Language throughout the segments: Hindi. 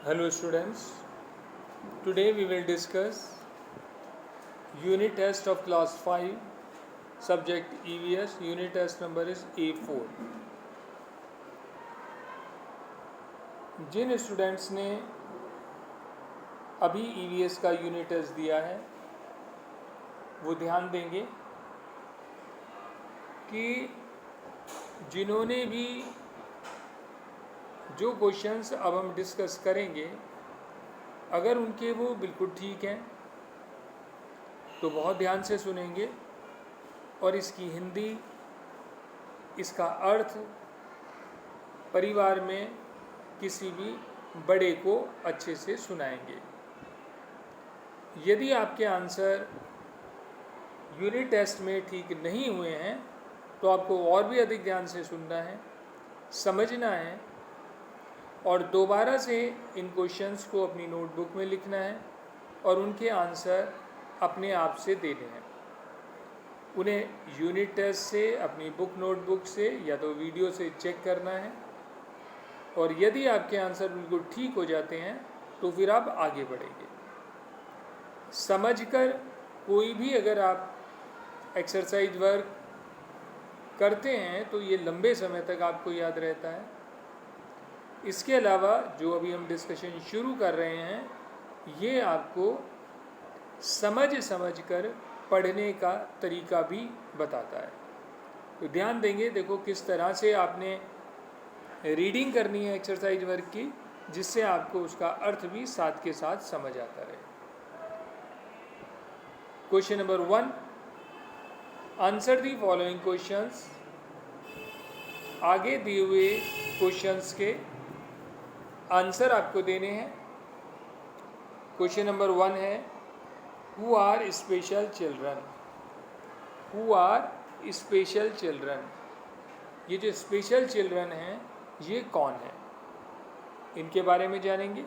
Hello students, today we will discuss unit test of class 5 subject EVS. Unit test number is A4. जिन स्टूडेंट्स ने अभी EVS का यूनिट टेस्ट दिया है वो ध्यान देंगे कि जिन्होंने भी जो क्वेश्चंस अब हम डिस्कस करेंगे अगर उनके वो बिल्कुल ठीक हैं तो बहुत ध्यान से सुनेंगे और इसकी हिंदी, इसका अर्थ परिवार में किसी भी बड़े को अच्छे से सुनाएंगे। यदि आपके आंसर यूनिट टेस्ट में ठीक नहीं हुए हैं तो आपको और भी अधिक ध्यान से सुनना है, समझना है और दोबारा से इन क्वेश्चंस को अपनी नोटबुक में लिखना है और उनके आंसर अपने आप से देने हैं। उन्हें यूनिट टेस्ट से, अपनी बुक नोटबुक से या तो वीडियो से चेक करना है और यदि आपके आंसर बिल्कुल ठीक हो जाते हैं तो फिर आप आगे बढ़ेंगे। समझकर कोई भी अगर आप एक्सरसाइज वर्क करते हैं तो ये लंबे समय तक आपको याद रहता है। इसके अलावा जो अभी हम डिस्कशन शुरू कर रहे हैं ये आपको समझ कर पढ़ने का तरीका भी बताता है। तो ध्यान देंगे, देखो किस तरह से आपने रीडिंग करनी है एक्सरसाइज वर्क की, जिससे आपको उसका अर्थ भी साथ के साथ समझ आता रहे। Question number 1, answer the following questions. आगे दिए हुए क्वेश्चंस के आंसर आपको देने हैं। क्वेश्चन नंबर 1 है, who are special children. Who are special children, ये जो स्पेशल चिल्ड्रन हैं ये कौन है, इनके बारे में जानेंगे।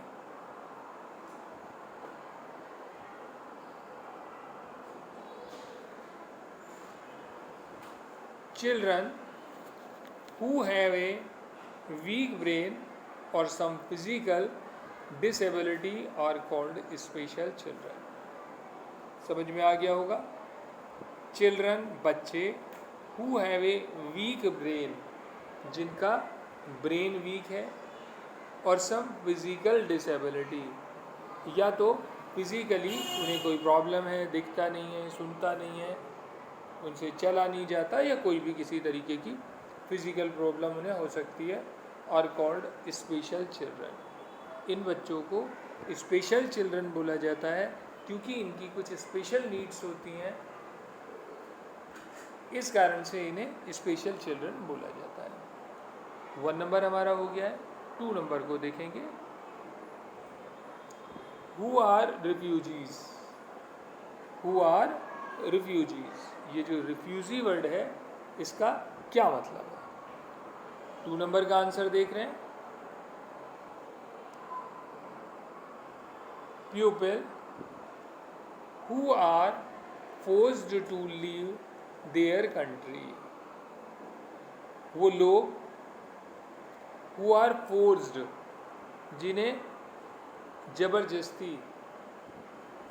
Children who have a weak brain और some physical disability are called special children. समझ में आ गया होगा। चिल्ड्रन बच्चे, who have a weak brain जिनका ब्रेन वीक है और सम फिजिकल डिसेबिलिटी या तो फिजिकली उन्हें कोई प्रॉब्लम है, दिखता नहीं है, सुनता नहीं है, उनसे चला नहीं जाता या कोई भी किसी तरीके की फिजिकल प्रॉब्लम उन्हें हो सकती है, और कॉल्ड स्पेशल चिल्ड्रन। इन बच्चों को स्पेशल चिल्ड्रन बोला जाता है क्योंकि इनकी कुछ स्पेशल नीड्स होती हैं, इस कारण से इन्हें स्पेशल चिल्ड्रन बोला जाता है। 1 नंबर हमारा हो गया है। 2 नंबर को देखेंगे। Who are refugees. Who are refugees, ये जो रिफ्यूजी वर्ड है इसका क्या मतलब है। 2 नंबर का आंसर देख रहे हैं। People who are forced to leave their country. वो लोग हु आर फोर्स्ड, जिन्हें जबरदस्ती,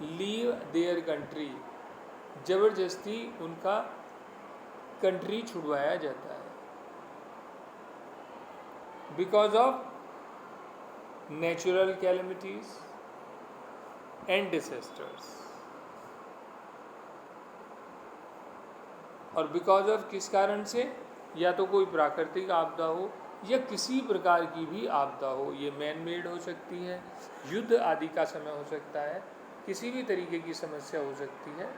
लीव देयर कंट्री, जबरदस्ती उनका कंट्री छुड़वाया जाता है। Because of natural calamities and disasters. और बिकॉज ऑफ किस कारण से, या तो कोई प्राकृतिक आपदा हो या किसी प्रकार की भी आपदा हो, ये मैन मेड हो सकती है, युद्ध आदि का समय हो सकता है, किसी भी तरीके की समस्या हो सकती है।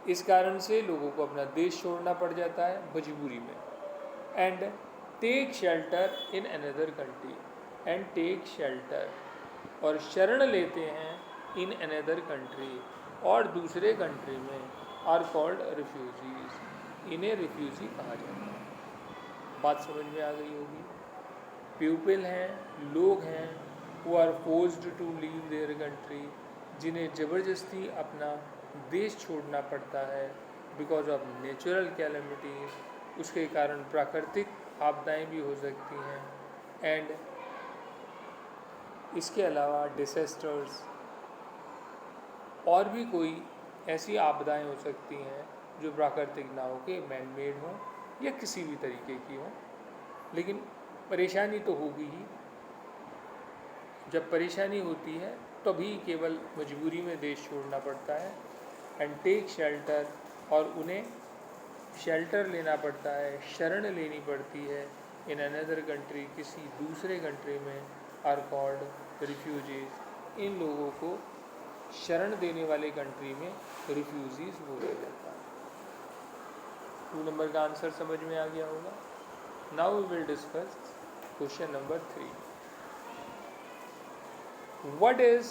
इस कारण से लोगों को अपना देश छोड़ना पड़ जाता है मजबूरी में। And take shelter in another country. And take shelter, और शरण लेते हैं इन अनदर कंट्री, और दूसरे कंट्री में, आर कॉल्ड रिफ्यूजीज, इन्हें रिफ्यूजी कहा जाता है। बात समझ में आ गई होगी। पीपल हैं, लोग हैं, who are forced to leave their country, जिन्हें ज़बरदस्ती अपना देश छोड़ना पड़ता है। बिकॉज ऑफ नेचुरल कैलेमिटीज, उसके कारण प्राकृतिक आपदाएं भी हो सकती हैं। एंड इसके अलावा डिसेस्टर्स और भी कोई ऐसी आपदाएं हो सकती हैं जो प्राकृतिक ना हो के मैन मेड हों या किसी भी तरीके की हों, लेकिन परेशानी तो होगी ही। जब परेशानी होती है तभी केवल मजबूरी में देश छोड़ना पड़ता है। एंड टेक शेल्टर, और उन्हें शेल्टर लेना पड़ता है, शरण लेनी पड़ती है इन अनदर कंट्री, किसी दूसरे कंट्री में, आर कॉल्ड रिफ्यूजीज। इन लोगों को शरण देने वाले कंट्री में रिफ्यूजीज बोला जाता है। 2 नंबर का आंसर समझ में आ गया होगा। Now we will discuss question number 3। What is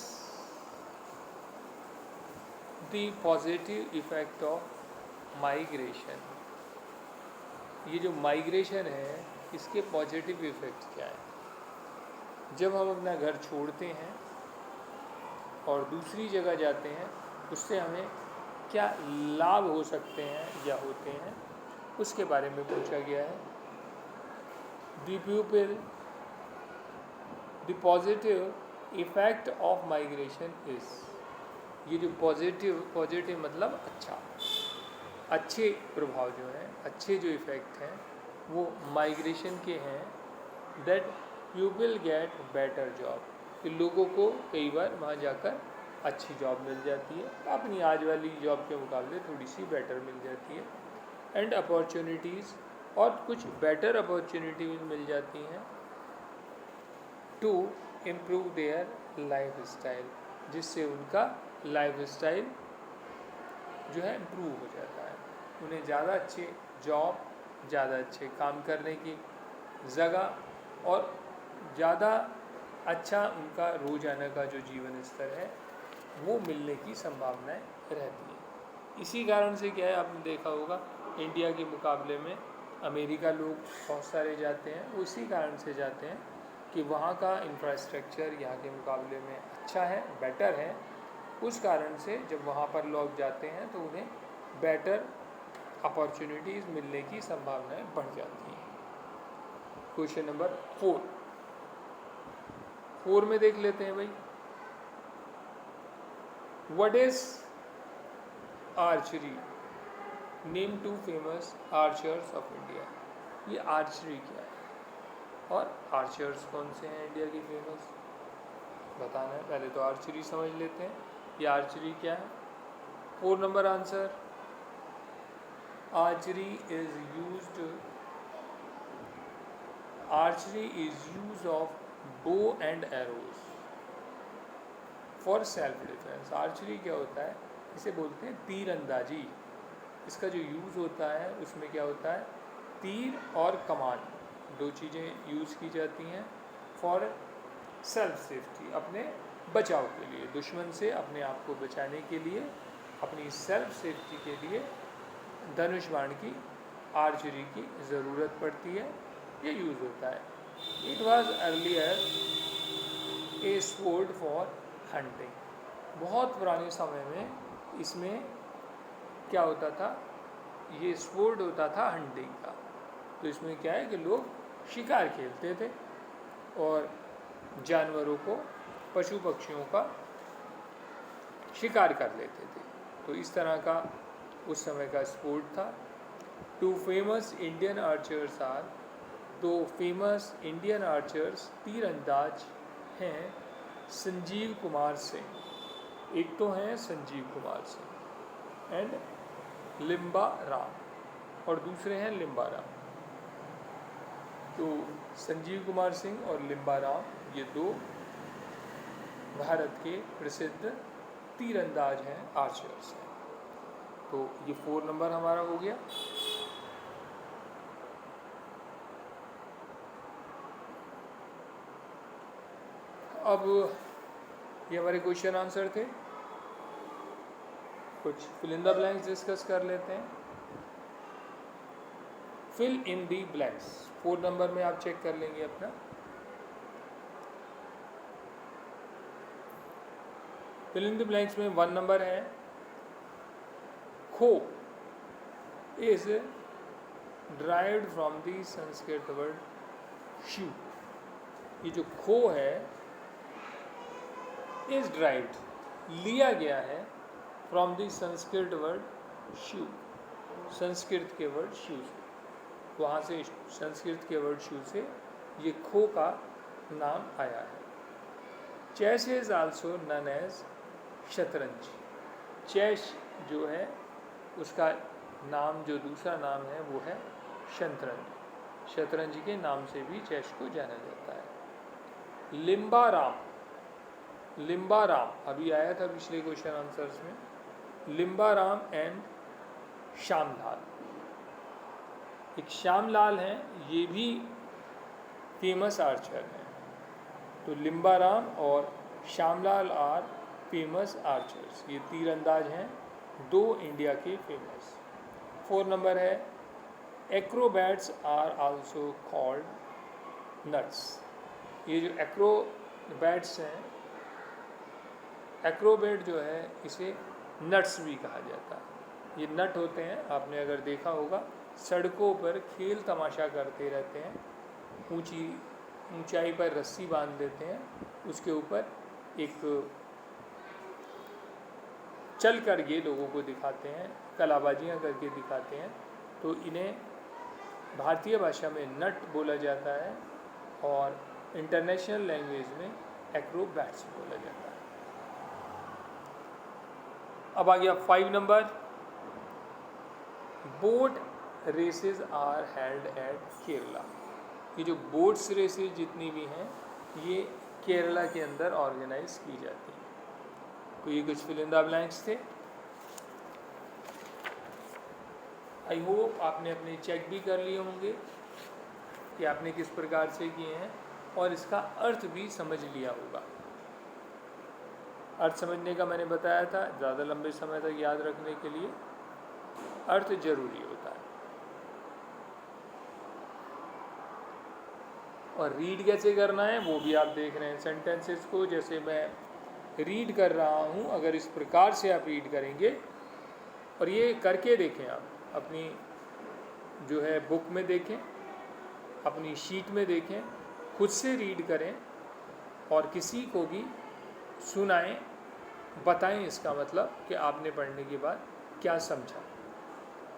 the positive effect of migration? ये जो माइग्रेशन है इसके पॉजिटिव इफेक्ट क्या है? जब हम अपना घर छोड़ते हैं और दूसरी जगह जाते हैं, उससे हमें क्या लाभ हो सकते हैं या होते हैं, उसके बारे में पूछा गया है। The प्यूपिल, the positive effect of migration is, ये जो पॉजिटिव मतलब अच्छा, अच्छे प्रभाव जो हैं, अच्छे जो इफ़ेक्ट हैं वो माइग्रेशन के हैं। That people get better job, कि लोगों को कई बार वहाँ जाकर अच्छी जॉब मिल जाती है, अपनी आज वाली जॉब के मुकाबले थोड़ी सी बेटर मिल जाती है। एंड अपॉर्चुनिटीज़, और कुछ बेटर अपॉर्चुनिटीज मिल जाती हैं to improve their lifestyle, जिससे उनका लाइफ स्टाइल जो है इम्प्रूव हो जाता है। उन्हें ज़्यादा अच्छे जॉब, ज़्यादा अच्छे काम करने की जगह और ज़्यादा अच्छा उनका रोज़ाना का जो जीवन स्तर है वो मिलने की संभावनाएं रहती है। इसी कारण से क्या है, आपने देखा होगा इंडिया के मुकाबले में अमेरिका लोग बहुत सारे जाते हैं, उसी कारण से जाते हैं कि वहाँ का इंफ्रास्ट्रक्चर यहाँ के मुकाबले में अच्छा है, बेटर है। उस कारण से जब वहाँ पर लोग जाते हैं तो उन्हें बेटर अपॉर्चुनिटीज़ मिलने की संभावनाएं बढ़ जाती हैं। क्वेश्चन नंबर 4 में देख लेते हैं भाई। What is archery? Name 2 famous archers of India. ये आर्चरी क्या है और आर्चर्स कौन से हैं इंडिया की फेमस, बताना है। पहले तो आर्चरी समझ लेते हैं, ये आर्चरी क्या है। 4 number answer, archery is use of bow and arrows for self defence. Archery क्या होता है, इसे बोलते हैं तीर अंदाजी। इसका जो यूज़ होता है उसमें क्या होता है, तीर और कमान, 2 चीज़ें यूज़ की जाती हैं फॉर सेल्फ सेफ्टी, अपने बचाव के लिए, दुश्मन से अपने आप को बचाने के लिए, अपनी सेल्फ सेफ्टी के लिए धनुष बाण की, आर्चरी की ज़रूरत पड़ती है, ये यूज़ होता है। It was earlier a sport for hunting. बहुत पुराने समय में इसमें क्या होता था, ये स्पोर्ट होता था हंटिंग का। तो इसमें क्या है कि लोग शिकार खेलते थे और जानवरों को, पशु पक्षियों का शिकार कर लेते थे। तो इस तरह का उस समय का स्पोर्ट था। 2 famous Indian archers are, 2 famous Indian archers तीरंदाज हैं संजीव कुमार सिंह। एक तो हैं संजीव कुमार सिंह एंड लिम्बा राम, और दूसरे हैं लिम्बा राम। तो संजीव कुमार सिंह और लिम्बा राम ये 2 भारत के प्रसिद्ध तीरंदाज हैं, आर्चर्स हैं। तो ये 4 नंबर हमारा हो गया। अब ये हमारे क्वेश्चन आंसर थे, कुछ fill in the blanks discuss कर लेते हैं। Fill in the blanks 4 number में आप चेक कर लेंगे अपना। फिल इन द ब्लैंक्स में 1 नंबर है, kho is derived from the Sanskrit word shu. ये जो खो है इज ड्राइव्ड लिया गया है from the Sanskrit word shu, Sanskrit के वर्ड शू से, वहाँ से संस्कृत के वर्ड शू से ये खो का नाम आया है। Chess is also known as shatranj, chess जो है उसका नाम जो दूसरा नाम है वो है शतरंज, शतरंज के नाम से भी चेस को जाना जाता है। लिम्बाराम, लिम्बाराम अभी आया था पिछले क्वेश्चन आंसर्स में, लिम्बाराम एंड श्यामलाल, एक श्यामलाल हैं, ये भी फेमस आर्चर हैं। तो लिम्बाराम और श्यामलाल आर फेमस आर्चर्स, ये तीरंदाज हैं, दो इंडिया के फेमस। 4 नंबर है एक्रोबैट्स आर आल्सो कॉल्ड नट्स, ये जो एक्रोबैट्स हैं, एक्रोबैट जो है इसे नट्स भी कहा जाता है। ये नट होते हैं, आपने अगर देखा होगा सड़कों पर खेल तमाशा करते रहते हैं, ऊंचाई पर रस्सी बांध देते हैं, उसके ऊपर एक चल कर ये लोगों को दिखाते हैं, कलाबाजियाँ करके दिखाते हैं, तो इन्हें भारतीय भाषा में नट बोला जाता है और इंटरनेशनल लैंग्वेज में एक्रोबैट्स बोला जाता है। अब आ गया 5 number, boat races are held at Kerala, ये जो बोट्स रेसेस जितनी भी हैं ये केरला के अंदर ऑर्गेनाइज की जाती हैं। तो ये कुछ फिल इन द ब्लैंक्स थे। आई होप आपने अपने चेक भी कर लिए होंगे कि आपने किस प्रकार से किए हैं और इसका अर्थ भी समझ लिया होगा। अर्थ समझने का मैंने बताया था, ज़्यादा लंबे समय तक याद रखने के लिए अर्थ जरूरी होता है। और रीड कैसे करना है वो भी आप देख रहे हैं, सेंटेंसेस को जैसे मैं रीड कर रहा हूँ, अगर इस प्रकार से आप रीड करेंगे और ये करके देखें, आप अपनी जो है बुक में देखें, अपनी शीट में देखें, खुद से रीड करें और किसी को भी सुनाएं, बताएं इसका मतलब कि आपने पढ़ने के बाद क्या समझा।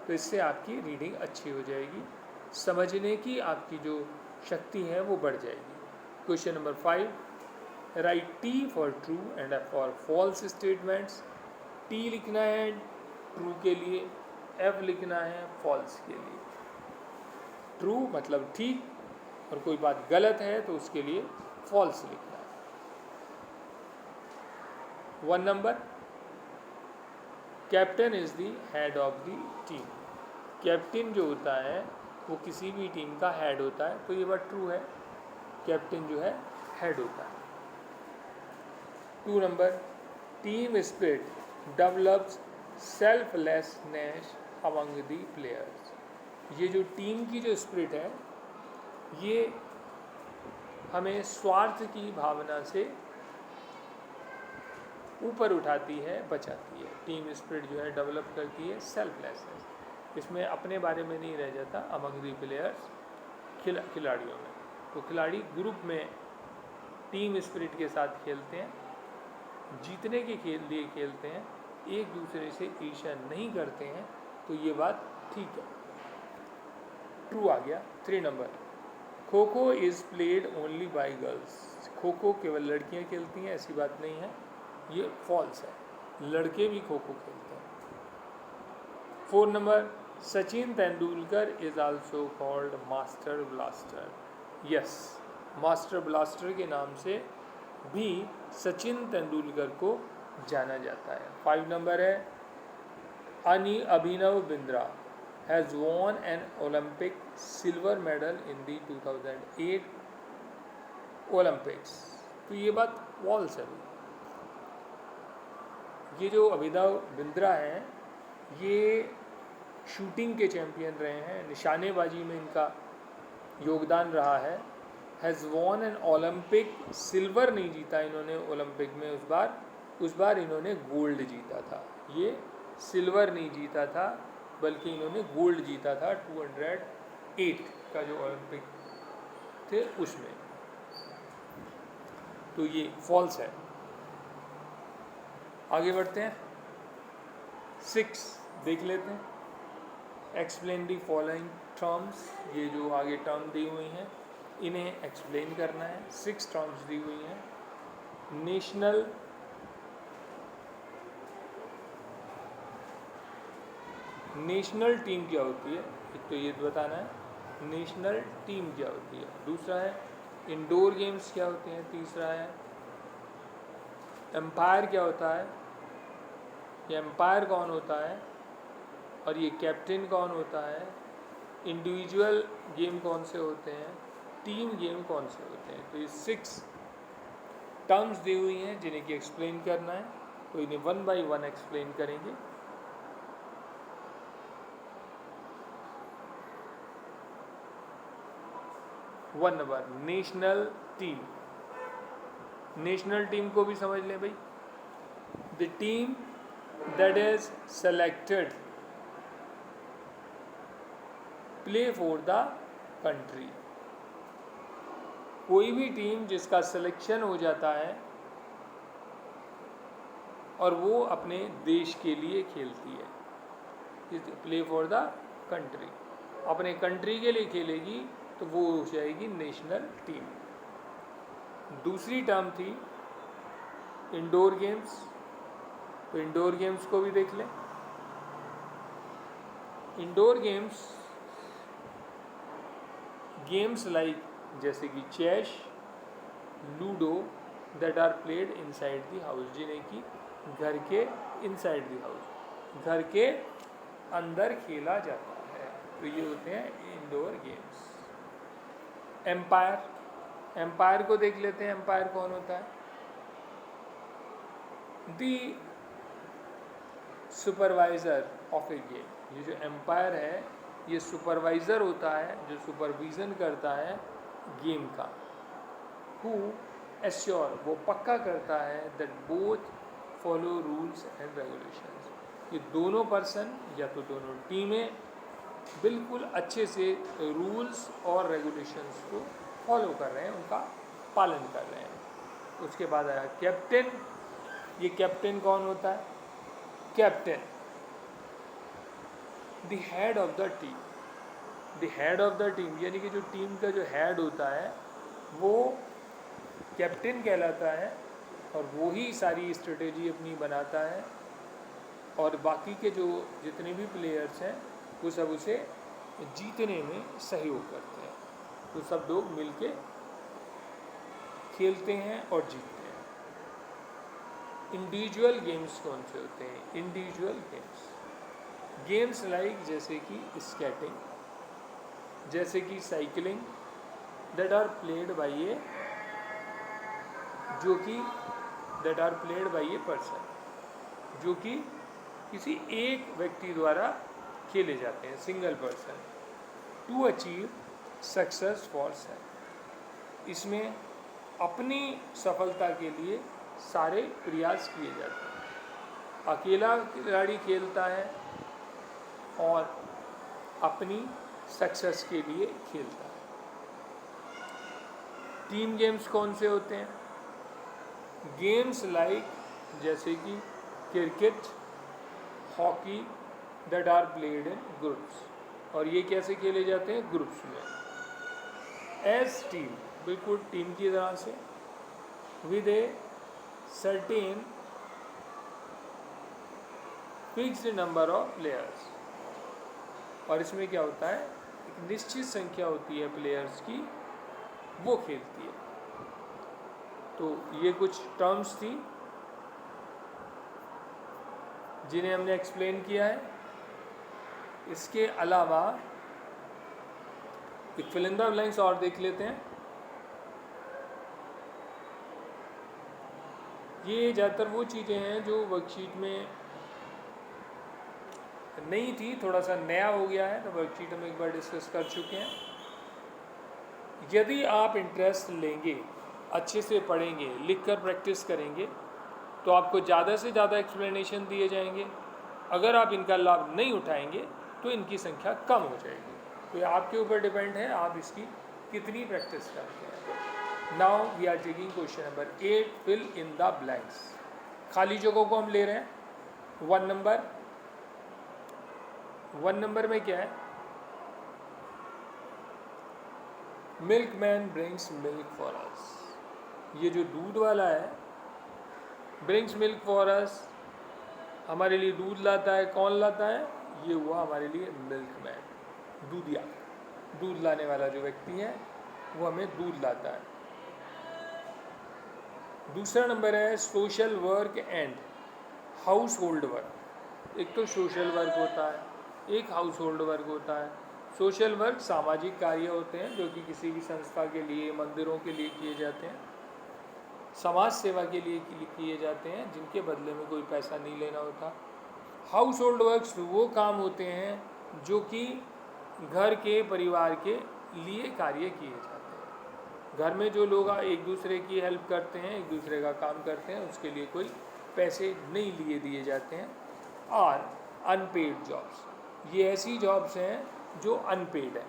तो इससे आपकी रीडिंग अच्छी हो जाएगी, समझने की आपकी जो शक्ति है वो बढ़ जाएगी। Question number 5, write T for true and F for false statements. T लिखना है ट्रू के लिए, एफ लिखना है फॉल्स के लिए। ट्रू मतलब ठीक और कोई बात गलत है तो उसके लिए फॉल्स लिखना है। 1 number, captain is the head of the team. Captain जो होता है वो किसी भी टीम का हेड होता है, तो ये बात ट्रू है, कैप्टन जो है हेड होता है। 2 number, team spirit develops selflessness among the players. ये जो टीम की जो स्पिरिट है ये हमें स्वार्थ की भावना से ऊपर उठाती है, बचाती है। टीम स्पिरिट जो है डेवलप करती है सेल्फलेसनेस, इसमें अपने बारे में नहीं रह जाता अमंग द प्लेयर्स, खिलाड़ियों में। तो खिलाड़ी ग्रुप में टीम स्पिरिट के साथ खेलते हैं, जीतने के लिए खेलते हैं, एक दूसरे से ईर्ष्या नहीं करते हैं, तो ये बात ठीक है, ट्रू आ गया। 3 number, kho kho is played only by girls. Kho kho केवल लड़कियां खेलती हैं, ऐसी बात नहीं है, ये फॉल्स है, लड़के भी खो खो खेलते हैं। 4 number, Sachin Tendulkar is also called master blaster. Yes, master blaster के नाम से भी सचिन तेंदुलकर को जाना जाता है। 5 नंबर है, Abhinav Bindra has won an Olympic silver medal in the 2008 Olympics. तो ये बात फॉल्स है। ये जो अभिनव बिंद्रा हैं ये शूटिंग के चैंपियन रहे हैं, निशानेबाजी में इनका योगदान रहा है। Has won an Olympic, silver नहीं जीता इन्होंने ओलंपिक में, उस बार इन्होंने गोल्ड जीता था। ये सिल्वर नहीं जीता था बल्कि इन्होंने गोल्ड जीता था 208 का जो ओलंपिक थे उसमें। तो ये फॉल्स है। आगे बढ़ते हैं। 6 देख लेते हैं। एक्सप्लेन दी फॉलोइंग टर्म्स, ये जो आगे टर्म दी हुई हैं इन्हें एक्सप्लेन करना है। 6 टर्म्स दी हुई हैं। नेशनल टीम क्या होती है, एक तो ये बताना है नेशनल टीम क्या होती है। दूसरा है इंडोर गेम्स क्या होते हैं। तीसरा है एम्पायर क्या होता है, ये एम्पायर कौन होता है और ये कैप्टन कौन होता है। इंडिविजुअल गेम कौन से होते हैं, टीम गेम कौन से होते हैं। तो ये 6 टर्म्स दी हुई हैं जिन्हें कि एक्सप्लेन करना है, तो इन्हें 1 बाय 1 एक्सप्लेन करेंगे। One number national team. National team को भी समझ लें भाई। The team that is selected play for the country. कोई भी टीम जिसका सिलेक्शन हो जाता है और वो अपने देश के लिए खेलती है, प्ले फॉर द कंट्री, अपने कंट्री के लिए खेलेगी तो वो हो जाएगी नेशनल टीम। दूसरी टर्म थी इंडोर गेम्स, तो इंडोर गेम्स को भी देख लें। इंडोर गेम्स लाइक जैसे कि chess, ludo that are played inside the house, जिन्हें कि घर के इनसाइड द हाउस, घर के अंदर खेला जाता है, तो ये होते हैं इंडोर गेम्स। एम्पायर को देख लेते हैं। एम्पायर कौन होता है, दी सुपरवाइज़र ऑफ ए गेम। ये जो एम्पायर है ये सुपरवाइज़र होता है जो सुपरविज़न करता है गेम का। हु एश्योर, वो पक्का करता है that both follow rules and regulations, ये दोनों पर्सन या तो दोनों टीमें बिल्कुल अच्छे से रूल्स और रेगुलेशंस को फॉलो कर रहे हैं, उनका पालन कर रहे हैं। उसके बाद आया कैप्टन। ये कैप्टन कौन होता है, captain the head of the team. The head of the team यानी कि जो टीम का जो हेड होता है वो कैप्टन कहलाता है और वो ही सारी स्ट्रेटेजी अपनी बनाता है और बाकी के जो जितने भी प्लेयर्स हैं वो सब उसे जीतने में सहयोग करते हैं। तो सब लोग मिलके खेलते हैं और जीतते हैं। इंडिविजुअल गेम्स कौन से होते हैं, इंडिविजुअल गेम्स लाइक जैसे कि स्केटिंग, जैसे कि cycling that are played by a, जो कि that are played by a person, जो कि किसी एक व्यक्ति द्वारा खेले जाते हैं, single person, to achieve success for self. इसमें अपनी सफलता के लिए सारे प्रयास किए जाते हैं। अकेला खिलाड़ी खेलता है और अपनी सक्सेस के लिए खेलता है। टीम गेम्स कौन से होते हैं, गेम्स लाइक जैसे कि cricket, hockey that are played in groups, और ये कैसे खेले जाते हैं, ग्रुप्स में, एज टीम, बिल्कुल टीम की तरह से, with a certain fixed number of players, और इसमें क्या होता है एक निश्चित संख्या होती है प्लेयर्स की, वो खेलती है। तो ये कुछ टर्म्स थी जिन्हें हमने एक्सप्लेन किया है। इसके अलावा एक फिल इन द ब्लैंक्स और देख लेते हैं। ये ज़्यादातर वो चीज़ें हैं जो वर्कशीट में नहीं थी, थोड़ा सा नया हो गया है, तो वर्कशीट हम एक बार डिस्कस कर चुके हैं। यदि आप इंटरेस्ट लेंगे, अच्छे से पढ़ेंगे, लिखकर प्रैक्टिस करेंगे, तो आपको ज़्यादा से ज़्यादा एक्सप्लेनेशन दिए जाएंगे। अगर आप इनका लाभ नहीं उठाएंगे तो इनकी संख्या कम हो जाएगी। तो ये आपके ऊपर डिपेंड है आप इसकी कितनी प्रैक्टिस करते हैं। Now we are taking question number 8, fill in the blanks, खाली जगहों को हम ले रहे हैं। 1 नंबर में क्या है, milkman brings milk for us. ये जो दूध वाला है, ब्रिंग्स मिल्क फॉर अस, हमारे लिए दूध लाता है। कौन लाता है? ये हुआ हमारे लिए मिल्कमैन, दूधिया। दूध लाने वाला जो व्यक्ति है वो हमें दूध लाता है। दूसरा नंबर है social work and house hold work. एक तो सोशल वर्क होता है, एक हाउस होल्ड वर्क होता है। सोशल वर्क सामाजिक कार्य होते हैं जो कि किसी भी संस्था के लिए, मंदिरों के लिए किए जाते हैं, समाज सेवा के लिए किए जाते हैं, जिनके बदले में कोई पैसा नहीं लेना होता। हाउस होल्ड वर्क्स वो काम होते हैं जो कि घर के, परिवार के लिए कार्य किए जाते हैं। घर में जो लोग एक दूसरे की हेल्प करते हैं, एक दूसरे का काम करते हैं, उसके लिए कोई पैसे नहीं दिए जाते हैं। और अनपेड जॉब्स, ये ऐसी जॉब्स हैं जो अनपेड है।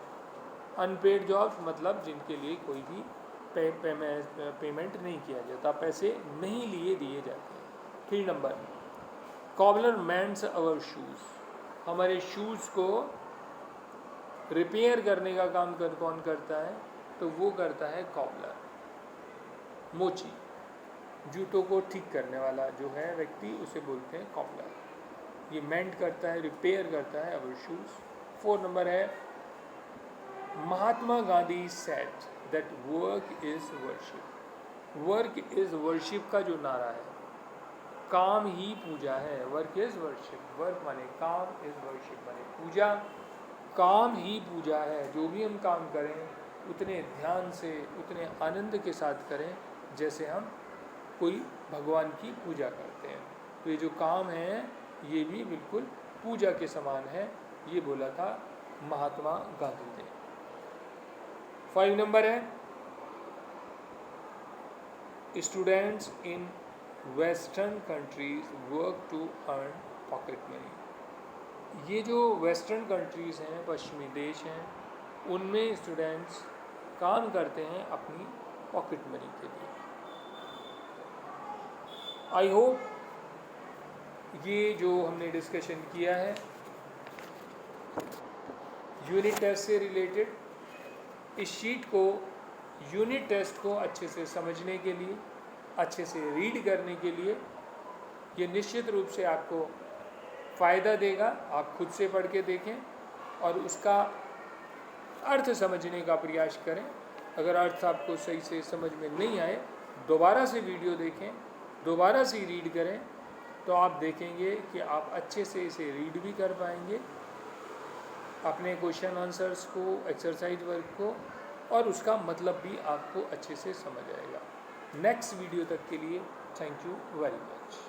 अनपेड जॉब्स मतलब जिनके लिए कोई भी पेमेंट नहीं किया जाता, पैसे नहीं दिए जाते हैं। 3 नंबर, कॉबलर मेंड्स अवर शूज़। हमारे शूज़ को रिपेयर करने का काम कौन करता है? तो वो करता है कॉबलर, मोची। जूतों को ठीक करने वाला जो है व्यक्ति, उसे बोलते हैं कॉबलर। ये मेंड करता है, रिपेयर करता है अवर शूज़। 4 नंबर है, Mahatma Gandhi said that work is worship. Work is worship का जो नारा है, काम ही पूजा है। वर्क इज़ वर्शिप, वर्क माने काम, इज़ वर्शिप माने पूजा। काम ही पूजा है। जो भी हम काम करें उतने ध्यान से, उतने आनंद के साथ करें जैसे हम कोई भगवान की पूजा करते हैं। तो ये जो काम है ये भी बिल्कुल पूजा के समान है, ये बोला था महात्मा गांधी ने। 5 नंबर है, students in western countries work to earn pocket money. ये जो वेस्टर्न कंट्रीज़ हैं, पश्चिमी देश हैं, उनमें स्टूडेंट्स काम करते हैं अपनी पॉकेट मनी के लिए। आई होप ये जो हमने डिस्कशन किया है यूनिट टेस्ट से रिलेटेड, इस शीट को, यूनिट टेस्ट को अच्छे से समझने के लिए, अच्छे से रीड करने के लिए, ये निश्चित रूप से आपको फ़ायदा देगा। आप खुद से पढ़ के देखें और उसका अर्थ समझने का प्रयास करें। अगर अर्थ आपको सही से समझ में नहीं आए, दोबारा से वीडियो देखें, दोबारा से रीड करें, तो आप देखेंगे कि आप अच्छे से इसे रीड भी कर पाएंगे, अपने क्वेश्चन आंसर्स को, एक्सरसाइज वर्क को, और उसका मतलब भी आपको अच्छे से समझ आएगा। नेक्स्ट वीडियो तक के लिए थैंक यू वेरी मच।